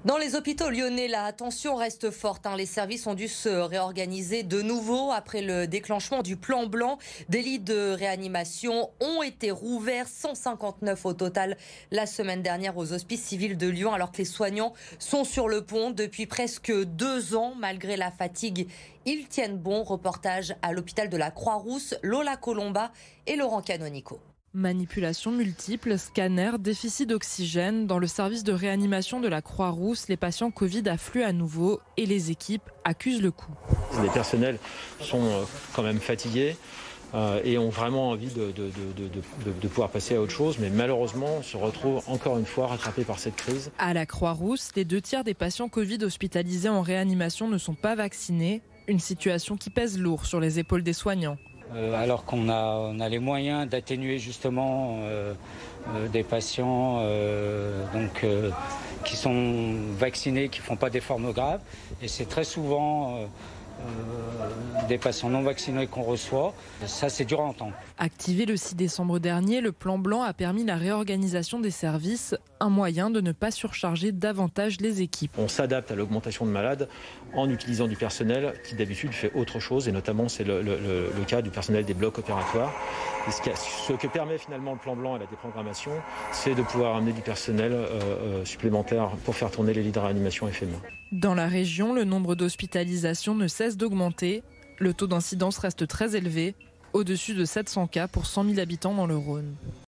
Dans les hôpitaux lyonnais, la tension reste forte. Les services ont dû se réorganiser de nouveau après le déclenchement du plan blanc. Des lits de réanimation ont été rouverts, 159 au total la semaine dernière aux hospices civils de Lyon, alors que les soignants sont sur le pont depuis presque 2 ans. Malgré la fatigue, ils tiennent bon. Reportage à l'hôpital de la Croix-Rousse, Lola Colomba et Laurent Canonico. Manipulations multiples, scanners, déficit d'oxygène. Dans le service de réanimation de la Croix-Rousse, les patients Covid affluent à nouveau et les équipes accusent le coup. Les personnels sont quand même fatigués et ont vraiment envie de pouvoir passer à autre chose. Mais malheureusement, on se retrouve encore une fois rattrapé par cette crise. À la Croix-Rousse, les 2 tiers des patients Covid hospitalisés en réanimation ne sont pas vaccinés. Une situation qui pèse lourd sur les épaules des soignants. Alors qu'on a les moyens d'atténuer justement des patients qui sont vaccinés, qui ne font pas des formes graves. Et c'est très souvent des patients non vaccinés qu'on reçoit. Ça, c'est dur à entendre. Activé le 6 décembre dernier, le plan blanc a permis la réorganisation des services, un moyen de ne pas surcharger davantage les équipes. On s'adapte à l'augmentation de malades en utilisant du personnel qui d'habitude fait autre chose, et notamment c'est le cas du personnel des blocs opératoires. Et ce que permet finalement le plan blanc et la déprogrammation, c'est de pouvoir amener du personnel supplémentaire pour faire tourner les lits de réanimation éphémères. Dans la région, le nombre d'hospitalisations ne cesse d'augmenter. Le taux d'incidence reste très élevé, au-dessus de 700 cas pour 100 000 habitants dans le Rhône.